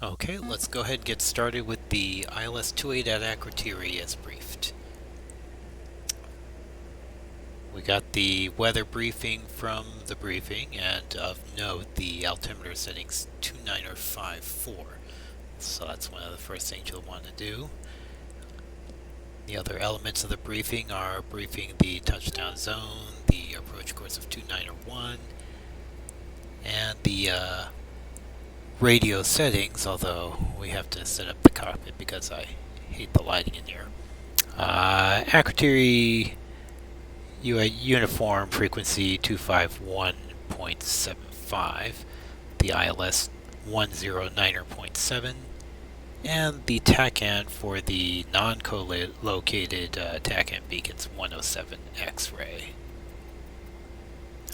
Okay, let's go ahead and get started with the ILS 28 at Akrotiri as briefed. We got the weather briefing from the briefing, and of note, the altimeter setting's 29054. So that's one of the first things you'll want to do. The other elements of the briefing are briefing the touchdown zone, the approach course of 2901, and the radio settings, although we have to set up the cockpit because I hate the lighting in here. Akrotiri uniform frequency 251.75, the ILS 109.7, and the TACAN for the non-co-located TACAN beacons 107 X-ray.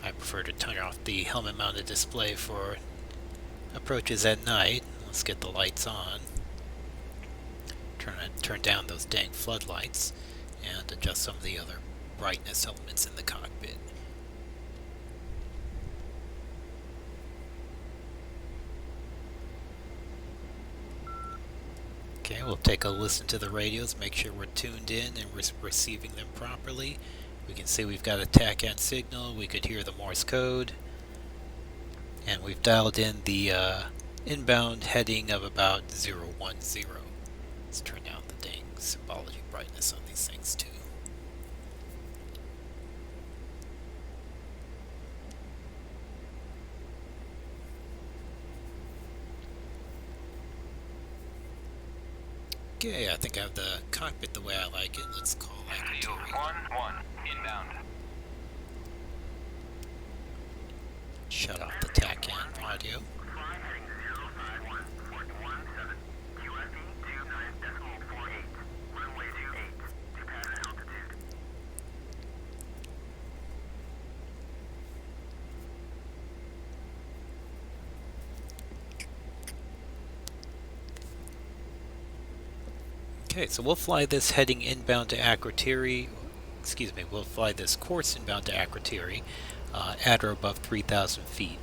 I prefer to turn off the helmet-mounted display for approaches at night. Let's get the lights on. Turn down those dang floodlights and adjust some of the other brightness elements in the cockpit. Okay, we'll take a listen to the radios, make sure we're tuned in and receiving them properly. We can see we've got a TACAN signal, we could hear the Morse code, and we've dialed in the inbound heading of about 010. Let's turn down the dang symbology brightness on these things too. Okay, I think I have the cockpit the way I like it. Let's call Akrotiri. 1-1, inbound. Shut off the TACAN audio. Okay, so we'll fly this heading inbound to Akrotiri. Excuse me, we'll fly this course inbound to Akrotiri at or above 3,000 feet.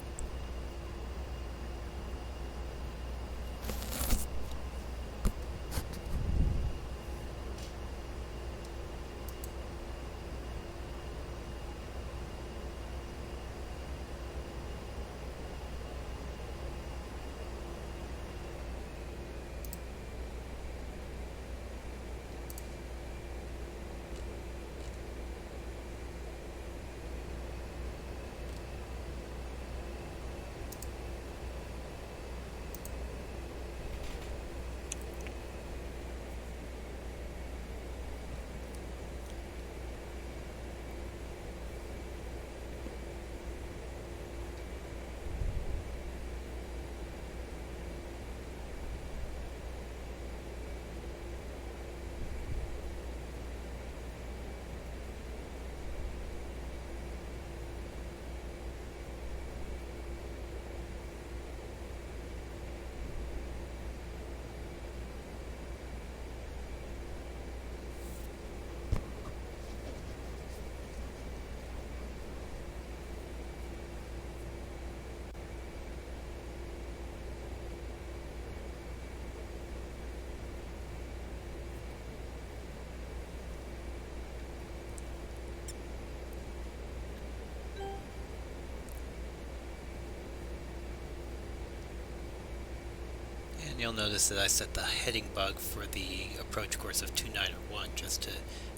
And you'll notice that I set the heading bug for the approach course of 2901 just to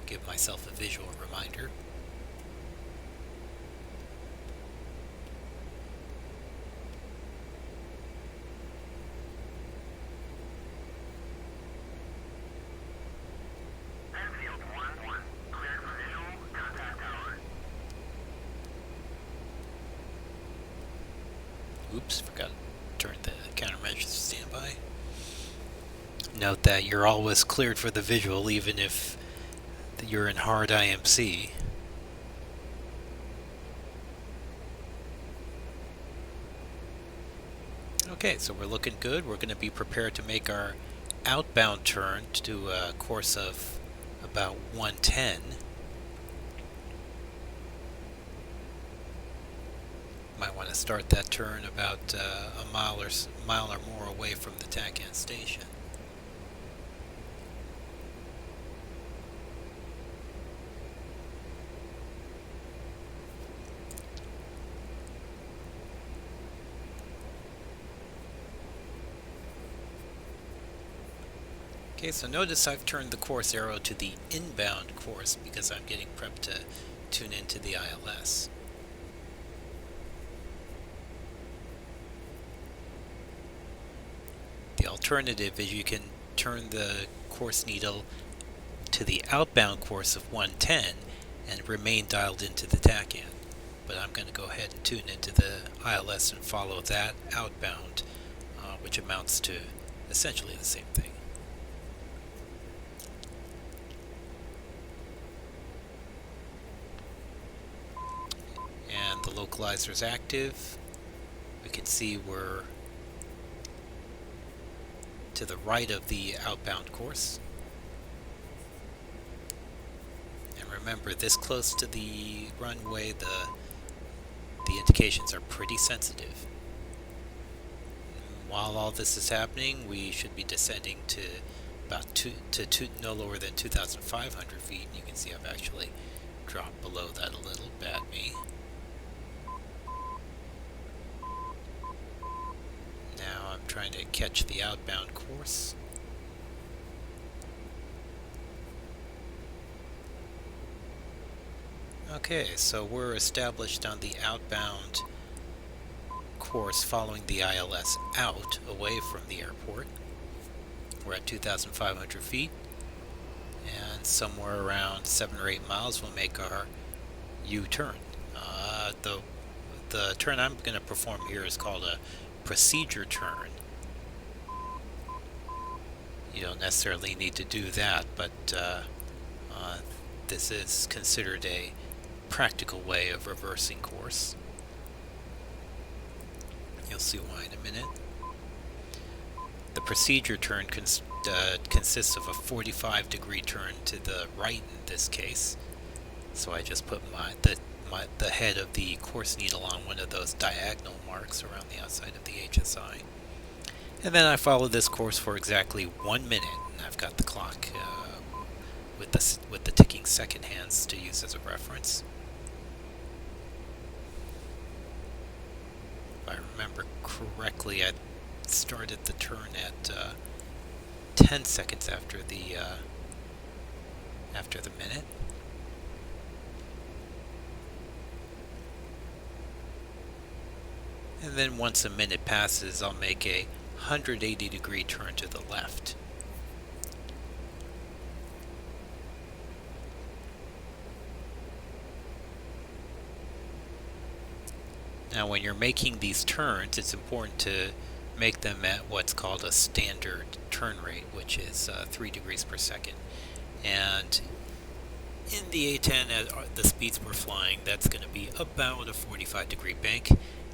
give myself a visual reminder. Oops, forgot to turn the countermeasures to standby. Note that you're always cleared for the visual even if you're in hard IMC. Okay, so we're looking good. We're going to be prepared to make our outbound turn to do a course of about 110. Might want want to start that turn about a mile or more away from the TACAN station. Okay, so notice I've turned the course arrow to the inbound course because I'm getting prepped to tune into the ILS. The alternative is you can turn the course needle to the outbound course of 110 and remain dialed into the TACAN. But I'm going to go ahead and tune into the ILS and follow that outbound, which amounts to essentially the same thing. And the localizer is active. We can see we're to the right of the outbound course. And remember, this close to the runway, the indications are pretty sensitive. While all this is happening, we should be descending to about no lower than 2,500 feet. You can see I've actually dropped below that a little. Bad me. Now I'm trying to catch the outbound course. Okay, so we're established on the outbound course following the ILS out, away from the airport. We're at 2,500 feet, and somewhere around 7 or 8 miles we'll make our U-turn. The turn I'm going to perform here is called a procedure turn. You don't necessarily need to do that, but this is considered a practical way of reversing course. You'll see why in a minute. The procedure turn consists of a 45-degree turn to the right in this case. So I just put the head of the course needle on one of those diagonal marks around the outside of the HSI. And then I follow this course for exactly 1 minute. And I've got the clock with the ticking second hands to use as a reference. If I remember correctly, I started the turn at 10 seconds after the minute. And then once a minute passes, I'll make a 180-degree turn to the left. Now when you're making these turns, it's important to make them at what's called a standard turn rate, which is 3 degrees per second. And in the A-10, at the speeds we're flying, that's going to be about a 45-degree bank.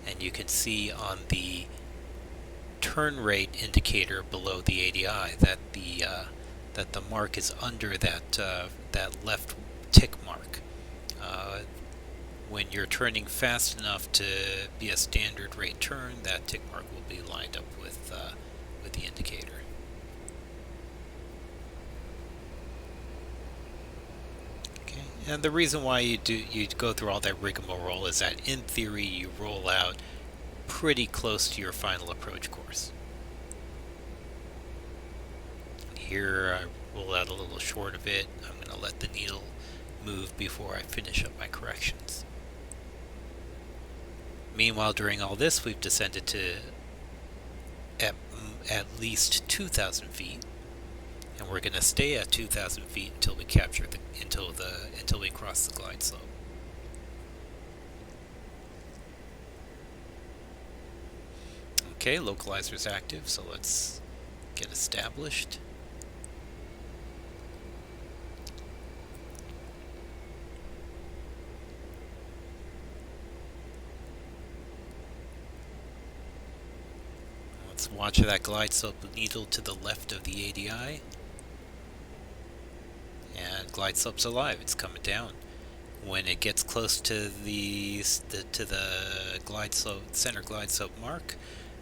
And you can see on the turn rate indicator below the ADI that the mark is under that left tick mark. When you're turning fast enough to be a standard rate turn, that tick mark will be lined up with the indicator. Okay, and the reason why you go through all that rigmarole is that in theory you roll out pretty close to your final approach course. Here I roll out a little short of it. I'm going to let the needle move before I finish up my corrections. Meanwhile, during all this, we've descended to at least 2,000 feet, and we're going to stay at 2,000 feet until we capture until we cross the glide slope. Okay, localizer's active, so let's get established. Let's watch that glide slope needle to the left of the ADI. And glide slope's alive, it's coming down. When it gets close to the glide slope, center glide slope mark,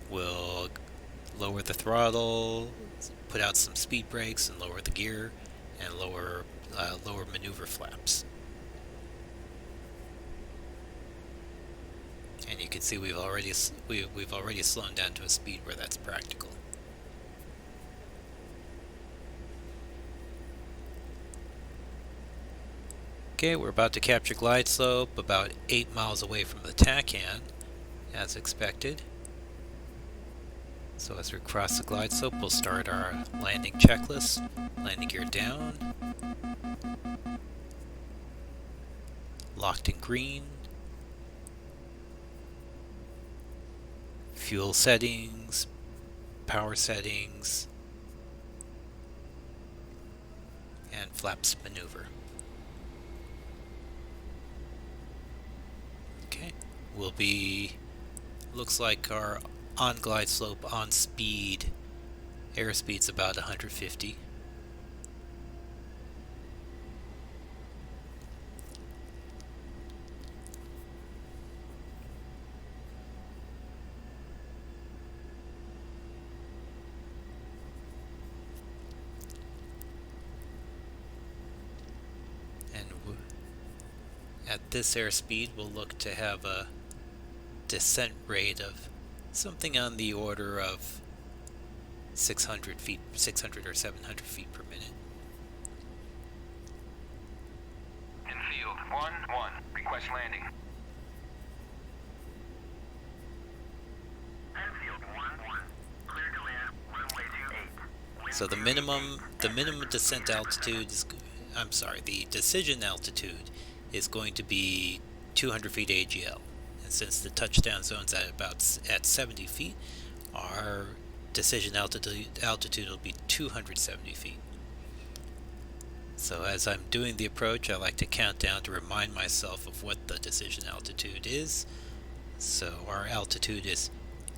we'll lower the throttle, put out some speed brakes, and lower the gear, and lower maneuver flaps. And you can see we've already slowed down to a speed where that's practical. Okay, we're about to capture glide slope about 8 miles away from the TACAN, as expected. So as we cross the glide slope, we'll start our landing checklist. Landing gear down. Locked in green. Fuel settings. Power settings. And flaps maneuver. Will be, looks like our on glide slope, on speed, airspeed's about 150. And at this airspeed, we'll look to have a descent rate of something on the order of 600 or 700 feet per minute. Infield 1-1, request landing. Infield 1-1, clear to land, runway 28. So the minimum descent altitude is, the decision altitude is going to be 200 feet AGL. Since the touchdown zone's at 70 feet, our decision altitude will be 270 feet. So as I'm doing the approach, I like to count down to remind myself of what the decision altitude is. So our altitude is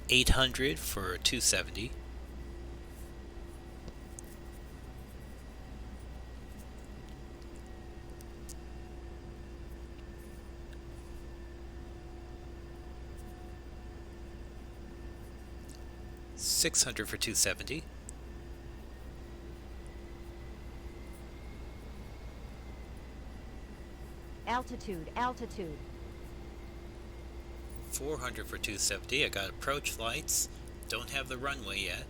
800 for 270. 600 for 270. Altitude. 400 for 270. I got approach lights. Don't have the runway yet.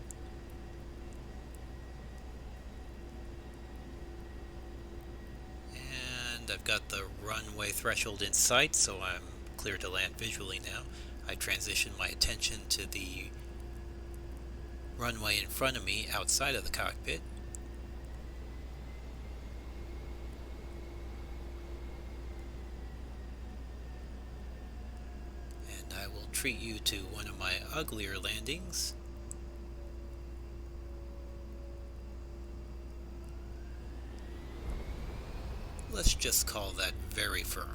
And I've got the runway threshold in sight, so I'm clear to land visually now. I transition my attention to the runway in front of me outside of the cockpit. And I will treat you to one of my uglier landings. Let's just call that very firm.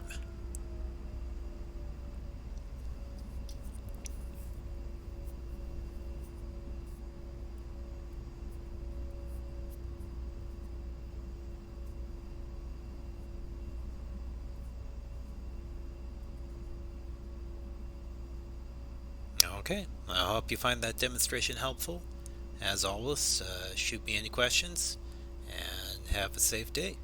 Okay, I hope you find that demonstration helpful. As always, shoot me any questions, and have a safe day.